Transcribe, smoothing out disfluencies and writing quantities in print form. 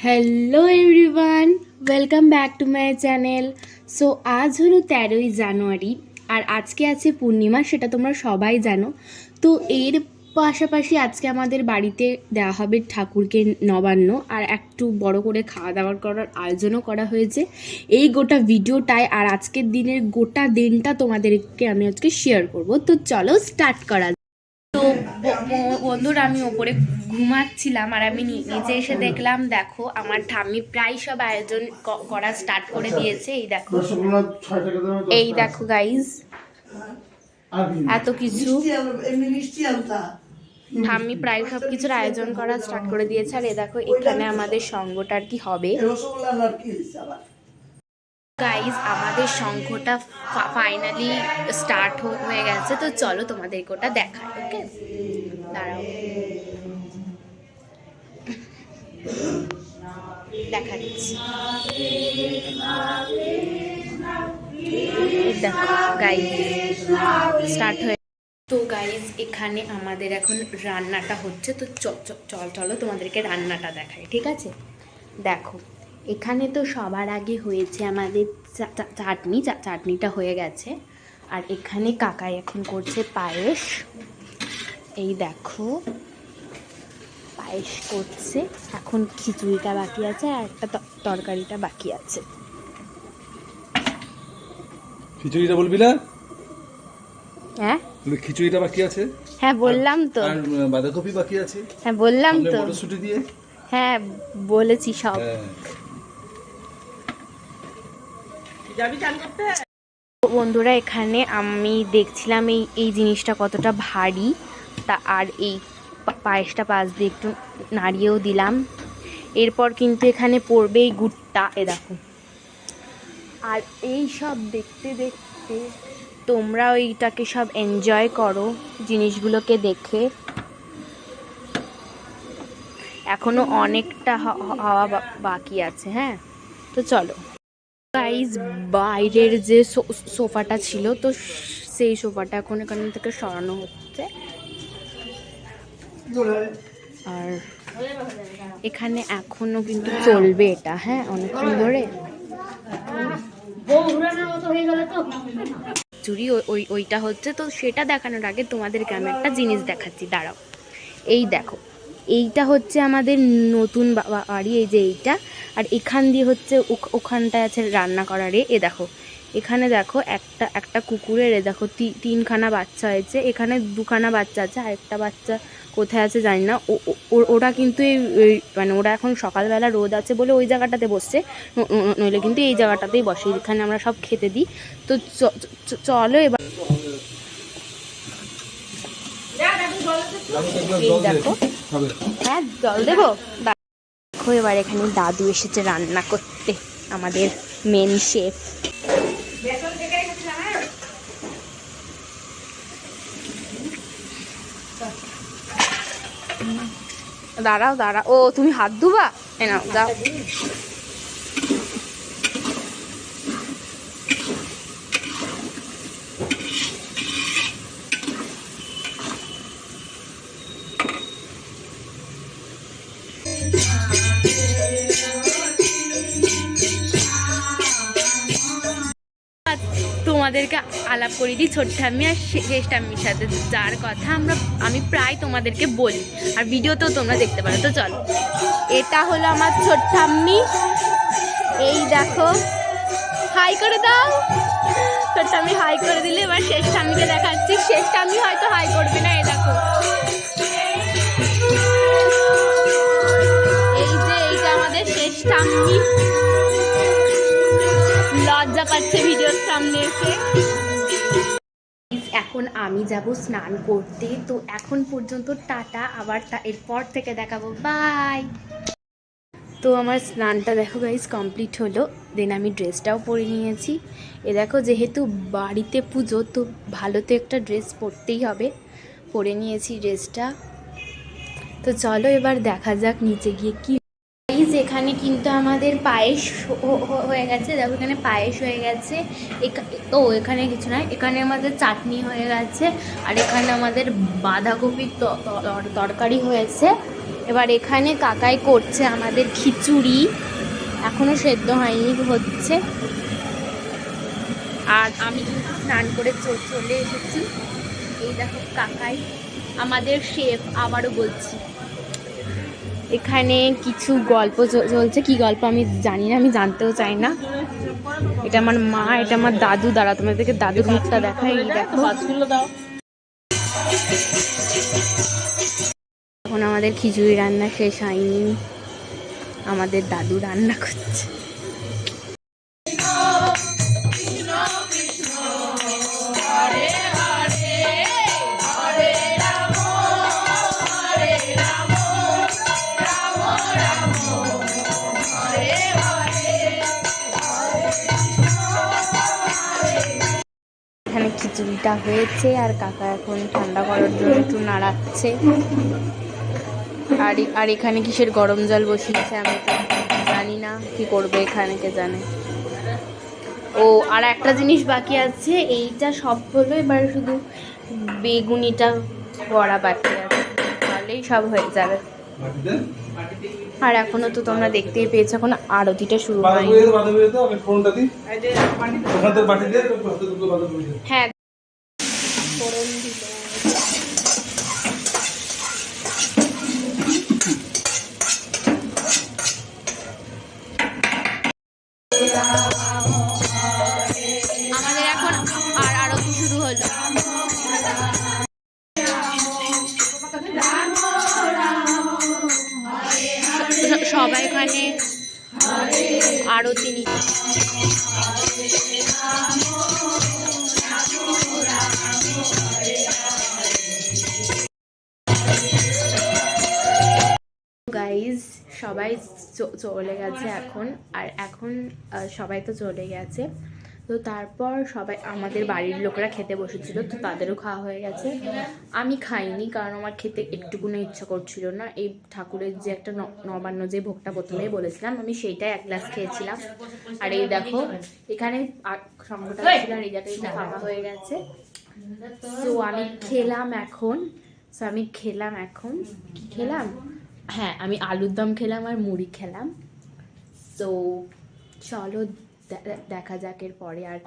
Hello everyone, welcome back to my channel. So আজ হলো 13ই জানুয়ারি আর আজকে আছে পূর্ণিমা, সেটা তোমরা সবাই জানো। তো এর পাশাপাশি আজকে আমাদের বাড়িতে দেওয়া হবে ঠাকুরকে নবান্ন, আর একটু বড় করে খাওয়া দাওয়া করার আয়োজনও করা হয়েছে। এই গোটা ভিডিওটায় আর আজকের দিনের গোটা দিনটা তোমাদেরকে আমি আজকে শেয়ার করব। তো চলো স্টার্ট করা। তো বন্ধুরা, আমি ওপরে ঘুমাচ্ছিলাম আর আমি নিচে এসে দেখলাম, দেখো আমার ঠাম্মি প্রায় সব আয়োজন করা স্টার্ট করে দিয়েছে। এই দেখো গাইজ, এত কিছু ঠাম্মি প্রায় সব কিছুর আয়োজন করা স্টার্ট করে দিয়েছে। আর এই দেখো এখানে আমাদের সঙ্গটা আর কি হবে। গাইজ, আমাদের সংঘটা ফাইনালি স্টার্ট হয়ে গেছে। তো চলো তোমাদেরকে ওটা দেখাই। ওকে, দাঁড়াও, দেখা দিচ্ছি। দেখো গাইজ, স্টার্ট হয়ে। তো গাইজ, এখানে আমাদের এখন রান্নাটা হচ্ছে। তো চলো তোমাদেরকে রান্নাটা দেখাই, ঠিক আছে? দেখো, এখানে তো সবার আগে হয়েছে আমাদের চাটনিটা হয়ে গেছে। আর এখানে কাকাই এখন করছে পায়েস। এই দেখো, পায়েস করছে। এখন খিচুড়িটা বাকি আছে আর একটা তরকারিটা বাকি আছে। খিচুড়িটা বলবি না? হ্যাঁ, খিচুড়িটা বাকি আছে। হ্যাঁ বললাম তো। আর বাঁধাকপি বাকি আছে। হ্যাঁ বললাম তো, মটরশুঁটি দিয়ে। হ্যাঁ বলেছি সব। বন্ধুরা, এখানে আমি দেখছিলাম এই জিনিসটা কতটা ভারী, তা আর এই পায়েসটা পাশ দিয়ে একটু নাড়িয়েও দিলাম। এরপর কিন্তু এখানে পড়বে এই গুড়টা, এ দেখো। আর এই সব দেখতে দেখতে তোমরা ওইটাকে সব এনজয় করো জিনিসগুলোকে দেখে। এখনো অনেকটা হওয়া বাকি আছে। হ্যাঁ, তো চলো গাইজ, বাইরের যে সোফাটা ছিল, তো সেই সোফাটা এখন এখান থেকে সরানো হচ্ছে। আর এখানে এখনো কিন্তু চলবে এটা, হ্যাঁ, অনেকক্ষণ ধরে। চুরি ওইটা হচ্ছে, তো সেটা দেখানোর আগে তোমাদেরকে আমি একটা জিনিস দেখাচ্ছি, দাঁড়াও। এই দেখো, এইটা হচ্ছে আমাদের নতুন বাড়ি, এই যে এইটা। আর এখান দিয়ে হচ্ছে ওখানটায় আছে রান্না করারে। এ দেখো, এখানে দেখো একটা কুকুরের, এ দেখো তিনখানা বাচ্চা হয়েছে। এখানে দুখানা বাচ্চা আছে, আর একটা বাচ্চা কোথায় আছে জানি না। ওরা কিন্তু মানে ওরা এখন সকালবেলা রোদ আছে বলে ওই জায়গাটাতে বসছে, নইলে কিন্তু এই জায়গাটাতেই বসে। এখানে আমরা সব খেতে দিই। তো চলো এবার। এই দেখো, হ্যাঁ জল দেবো। দেখো, এবার এখানে দাদু এসেছে রান্না করতে, আমাদের মেন শেফ। দাঁড়াও দাঁড়াও, ও তুমি হাত ধুবা? নাও দাও। তোমাদেরকে আলাপ করে দিই ছোট্ট ঠাম্মি আর শেষ ঠাম্মির সাথে, যার কথা আমি প্রায় তোমাদেরকে বলি আর ভিডিওতেও তোমরা দেখতে পারো। তো চলো, এটা হলো আমার ছোট্ট ঠাম্মি। এই দেখো, হাই করে দাও। ছোট্ট ঠাম্মি হাই করে দিলে এবার শেষ ঠাম্মিকে দেখাচ্ছি। শেষ ঠাম্মি হয়তো হাই করবে না। এই দেখো, এই যে এইটা আমাদের শেষ ঠাম্মি, লজ্জা পাচ্ছে ভিডিওর সামনে এসে। এখন আমি যাব স্নান করতে। তো এখন পর্যন্ত টাটা, আবার এরপর থেকে দেখাবো, বাই। তো আমার স্নানটা দেখো গাইজ কমপ্লিট হলো। দেন আমি ড্রেসটাও পরে নিয়েছি। এ দেখো, যেহেতু বাড়িতে পুজো, তো ভালো তো একটা ড্রেস পরতেই হবে। পরে নিয়েছি ড্রেসটা। তো চলো এবার দেখা যাক নিচে গিয়ে কি। এখানে কিন্তু আমাদের পায়েস হয়ে গেছে। দেখো, এখানে পায়েস হয়ে গেছে। এখানে কিছু নয়, এখানে আমাদের চাটনি হয়ে গেছে। আর এখানে আমাদের বাঁধাকপির তরকারি হয়েছে। এবার এখানে কাকাই করছে আমাদের খিচুড়ি, এখনো সেদ্ধ হয়নি, হচ্ছে। আর আমি কিন্তু স্নান করে চলে এসেছি। এই দেখো কাকাই আমাদের শেফ, আবারও বলছি। এখানে কিছু গল্প চলছে, কি গল্প আমি জানি না, আমি জানতেও চাই না। এটা আমার মা, এটা আমার দাদু। দাঁড়া তোমাদেরকে দাদুর মুখটা দেখাই। এই দেখো, এখন আমাদের খিচুড়ি রান্না শেষ হয়নি, আমাদের দাদু রান্না করছে। এখানে খিচুড়িটা হয়েছে আর কাকা এখন ঠান্ডা করার জন্য একটু নাড়াচ্ছে। আর এখানে কিসের গরম জল বসিয়েছে আমি তো জানি না, কি করবে এখানে কে জানে। ও আর একটা জিনিস বাকি আছে, এইটা সব হলো, এবার শুধু বেগুনিটা করা বাকি আছে, তাহলেই সব হয়ে যাবে। আর এখনো তো তোমরা দেখতেই পেয়েছো, এখন আরতিটা শুরু হয়নি। হ্যাঁ, ফোড়ন দিল। আমাদের এখন আরতি শুরু হলো। সবাই এখানে আরতি নিচ্ছে। গাইজ সবাই চলে গেছে এখন, আর এখন সবাই তো চলে গেছে। তো তারপর সবাই আমাদের বাড়ির লোকেরা খেতে বসেছিল, তো তাদেরও খাওয়া হয়ে গেছে। আমি খাইনি, কারণ আমার খেতে একটুকুনো ইচ্ছা করছিল না। এই ঠাকুরের যে একটা নবান্ন যে ভোগটা প্রথমেই বলেছিলাম, আমি সেইটাই এক গ্লাস খেয়েছিলাম। আর এই দেখো এখানে সঙ্গটা ছিল, আর এই জায়গায় খাওয়া হয়ে গেছে। তো আমি খেলাম এখন। কি খেলাম? হ্যাঁ, আমি আলুর দম খেলাম আর মুড়ি খেলাম। তো চলো দেখা যাক এর পরে আর